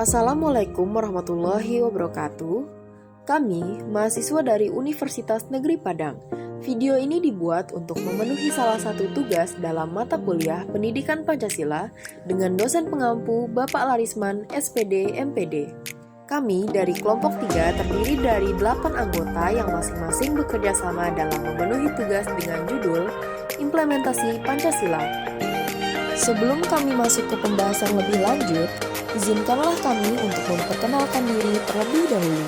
Assalamualaikum warahmatullahi wabarakatuh. Kami, mahasiswa dari Universitas Negeri Padang. Video ini dibuat untuk memenuhi salah satu tugas dalam mata kuliah Pendidikan Pancasila dengan dosen pengampu Bapak Larisman, SPD, MPD. Kami dari kelompok 3 terdiri dari 8 anggota yang masing-masing bekerja sama dalam memenuhi tugas dengan judul Implementasi Pancasila. Sebelum kami masuk ke pembahasan lebih lanjut, izinkanlah kami untuk memperkenalkan diri terlebih dahulu.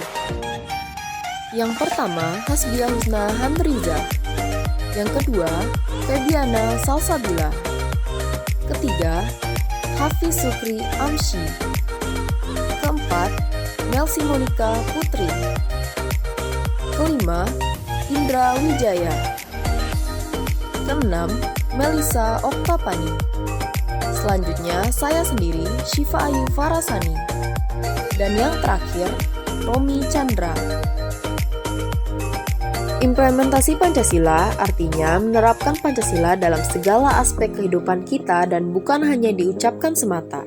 Yang pertama, Hasbiah Husna Handriza. Yang kedua, Febiana Salsabila. Ketiga, Hafiz Sukri Amshi. Keempat, Melsi Monika Putri. Kelima, Indra Wijaya. Keenam, Melisa Oktapani. Selanjutnya, saya sendiri, Syifa Ayu Farasani. Dan yang terakhir, Romi Chandra. Implementasi Pancasila artinya menerapkan Pancasila dalam segala aspek kehidupan kita dan bukan hanya diucapkan semata.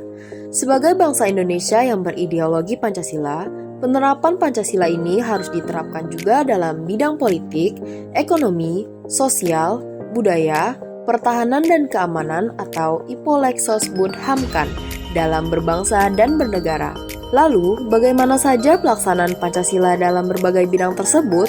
Sebagai bangsa Indonesia yang berideologi Pancasila, penerapan Pancasila ini harus diterapkan juga dalam bidang politik, ekonomi, sosial, budaya, pertahanan dan keamanan atau Ipolexosbud Hamkan dalam berbangsa dan bernegara. Lalu, bagaimana saja pelaksanaan Pancasila dalam berbagai bidang tersebut?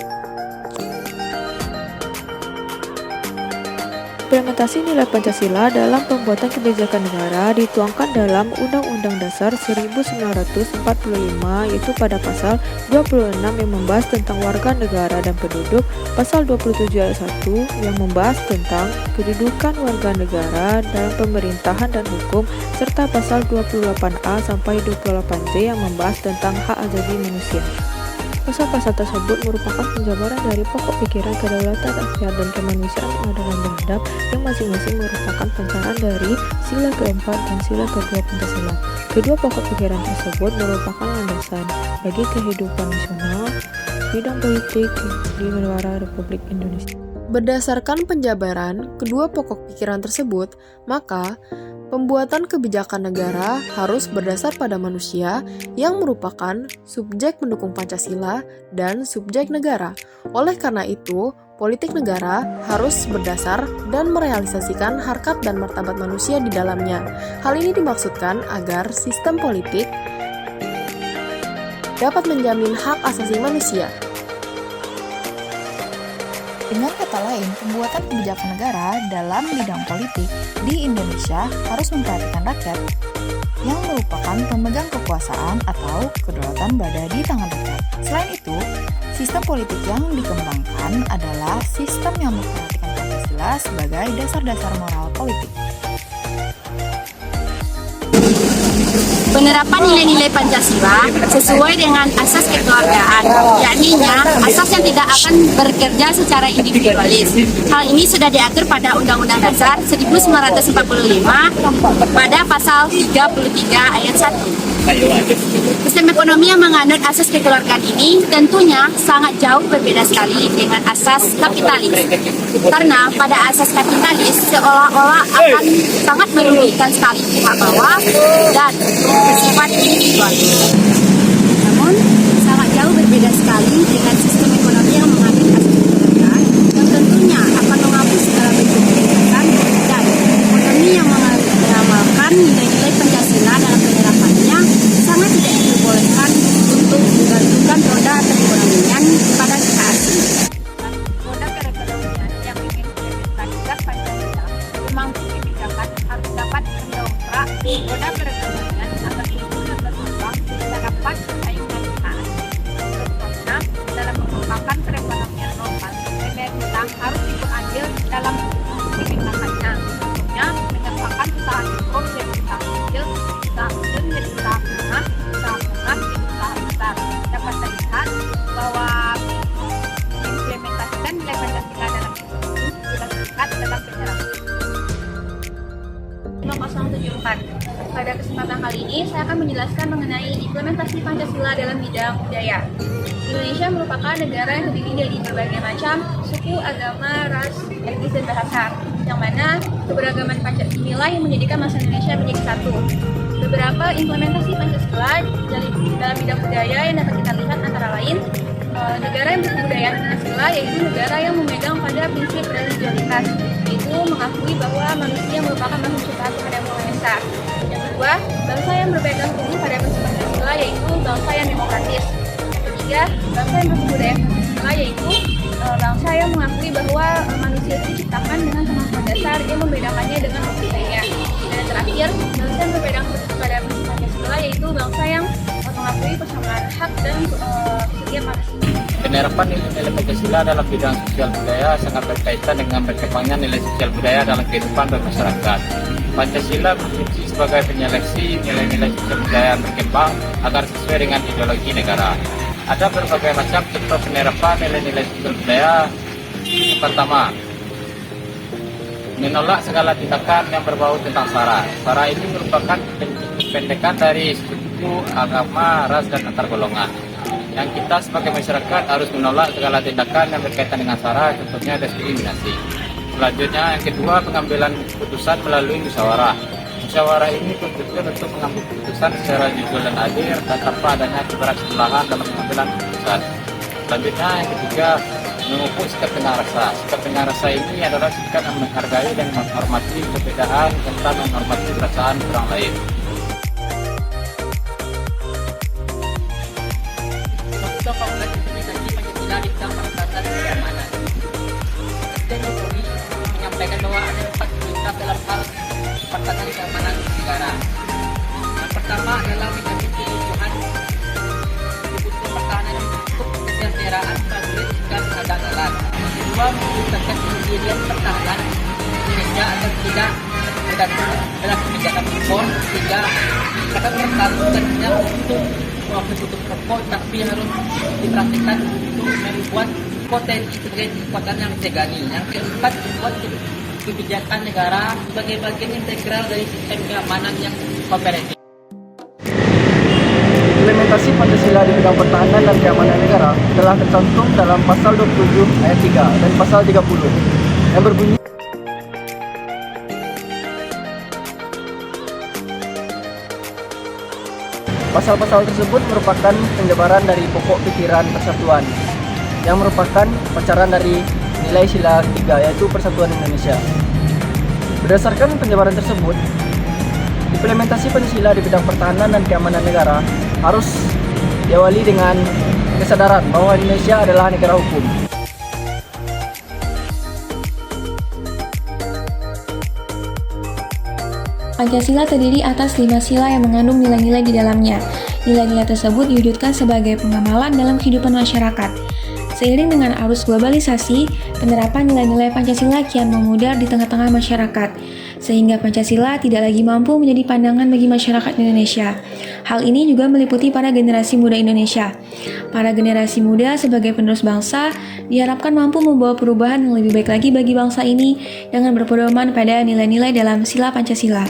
Implementasi nilai Pancasila dalam pembuatan kebijakan negara dituangkan dalam Undang-Undang Dasar 1945, yaitu pada pasal 26 yang membahas tentang warga negara dan penduduk, pasal 27 ayat 1 yang membahas tentang kedudukan warga negara dalam pemerintahan dan hukum, serta pasal 28A sampai 28C yang membahas tentang hak asasi manusia. Pasal-pasal tersebut merupakan penjabaran dari pokok pikiran kedaulatan rakyat dan kemanusiaan yang ada dan beradab yang masing-masing merupakan pancaran dari sila keempat dan sila kedua Pancasila. Kedua pokok pikiran tersebut merupakan landasan bagi kehidupan nasional bidang politik di negara Republik Indonesia. Berdasarkan penjabaran kedua pokok pikiran tersebut, maka pembuatan kebijakan negara harus berdasar pada manusia yang merupakan subjek pendukung Pancasila dan subjek negara. Oleh karena itu, politik negara harus berdasar dan merealisasikan harkat dan martabat manusia di dalamnya. Hal ini dimaksudkan agar sistem politik dapat menjamin hak asasi manusia. Dengan kata lain, pembuatan kebijakan negara dalam bidang politik di Indonesia harus memperhatikan rakyat yang merupakan pemegang kekuasaan atau kedaulatan berada di tangan rakyat. Selain itu, sistem politik yang dikembangkan adalah sistem yang memperhatikan Pancasila sebagai dasar-dasar moral politik. Penerapan nilai-nilai Pancasila sesuai dengan asas kekeluargaan, yakninya asas yang tidak akan bekerja secara individualis. Hal ini sudah diatur pada Undang-Undang Dasar 1945 pada pasal 33 ayat 1. Sistem ekonomi yang menganut asas kekeluargaan ini tentunya sangat jauh berbeda sekali dengan asas kapitalis. Karena pada asas kapitalis seolah-olah akan sangat merugikan sekali pihak bawah dan bersifat individualis. Namun, sangat jauh berbeda sekali dengan sistem ekonomi yang mengambil asas kekeluargaan yang tentunya akan menghapus segala bentuk kebebasan dan ekonomi yang mengamalkan nilai-nilai Pancasila dalam penerapannya sangat tidak diperbolehkan untuk menggantungkan roda perekonomian pada pihak asing. Roda perekonomian yang ingin mengimplementasikan Pancasila memang kebijakan harus dapat mendongkrak roda perekonomian agar tumbuh dan berkembang bisa dapat bersaing dengan pihak asing. Contohnya, dalam mengembangkan perekonomian lokal, pemerintah harus ikut andil dalam pemerintahannya. Contohnya, menyertakan usaha mikro menjadi usaha kecil, usaha kecil menjadi usaha menengah, usaha menengah menjadi usaha besar. Dapat terlihat bahwa implementasikan nilai Pancasila dalam ekonomi sudah terlihat dalam penyerapan. 5074. Pada kesempatan kali ini, saya akan menjelaskan mengenai implementasi Pancasila dalam bidang budaya. Indonesia merupakan negara yang terdiri dari berbagai macam suku, agama, ras, etnis, dan bahasa, yang mana keberagaman Pancasila yang menjadikan bangsa Indonesia menjadi satu. Beberapa implementasi Pancasila dalam bidang budaya yang dapat kita lihat antara lain negara yang berkebudayaan Pancasila yaitu negara yang memegang pada prinsip religiositas, yaitu mengakui bahwa manusia merupakan makhluk ciptaan Tuhan Yang Maha Esa. Yang kedua, bangsa yang berpegang teguh pada prinsip Pancasila yaitu bangsa yang demokratis. Yang ketiga, bangsa yang berkebudayaan Pancasila yaitu bangsa yang mengakui bahwa manusia itu diciptakan dengan kemampuan dasar yang membedakannya dengan makhluk lainnya. Dan terakhir, bangsa yang berpegang teguh pada prinsip Pancasila yaitu bangsa yang mengakui persamaan hak dan setiap manusia. Penerapan nilai Pancasila dalam bidang sosial budaya sangat berkaitan dengan berkembangnya nilai sosial budaya dalam kehidupan bermasyarakat. Pancasila berfungsi sebagai penyeleksi nilai-nilai sosial budaya yang berkembang agar sesuai dengan ideologi negara. Ada berbagai macam contoh penerapan nilai-nilai sosial budaya. Pertama, menolak segala tindakan yang berbau tentang SARA. SARA ini merupakan pendekan dari suku, agama, ras, dan antar golongan. Yang kita sebagai masyarakat harus menolak segala tindakan yang berkaitan dengan SARA, contohnya diskriminasi. Selanjutnya, yang kedua, pengambilan keputusan melalui musyawarah. Musyawarah ini bertujuan untuk mengambil keputusan secara jujur dan adil dan tanpa adanya keberat-sebelahan dalam pengambilan keputusan. Selanjutnya, yang ketiga, mengukur sikap tengah rasa. Sikap tengah rasa ini adalah sikap yang menghargai dan menghormati perbedaan serta menghormati perasaan orang lain. Contoh konkret implementasi Pancasila di bidang pertahanan dan keamanan. Presiden Jokowi menyampaikan bahwa ada 4 prioritas dalam hal pertahanan dan keamanan negara. Yang pertama adalah menjadi kebutuhan pertahanan yang cukup kesejahteraan prajurit hingga kegagalan. Yang kedua, mewujudkan pendirian pertahanan Indonesia agar tidak tergantung dalam kebijakan impor sehingga akan pertahanan tidak untuk kebutuhan pokok tapi harus dipraktikkan untuk membuat potensi sebagai kekuatan yang disegani. Yang keempat, membuat kebijakan negara sebagai bagian integral dari sistem keamanan yang komprehensif. Implementasi Pancasila di bidang pertahanan dan keamanan negara telah tercantum dalam pasal 27 ayat 3 dan pasal 30 yang berbunyi pasal-pasal tersebut merupakan penjabaran dari pokok pikiran persatuan yang merupakan pacaran dari nilai sila ketiga yaitu Persatuan Indonesia. Berdasarkan penjabaran tersebut, implementasi Pancasila di bidang pertahanan dan keamanan negara harus diawali dengan kesadaran bahwa Indonesia adalah negara hukum. Pancasila terdiri atas 5 sila yang mengandung nilai-nilai di dalamnya. Nilai-nilai tersebut diwujudkan sebagai pengamalan dalam kehidupan masyarakat. Seiring dengan arus globalisasi, penerapan nilai-nilai Pancasila kian memudar di tengah-tengah masyarakat, sehingga Pancasila tidak lagi mampu menjadi pandangan bagi masyarakat Indonesia. Hal ini juga meliputi para generasi muda Indonesia. Para generasi muda sebagai penerus bangsa diharapkan mampu membawa perubahan yang lebih baik lagi bagi bangsa ini dengan berpedoman pada nilai-nilai dalam sila Pancasila.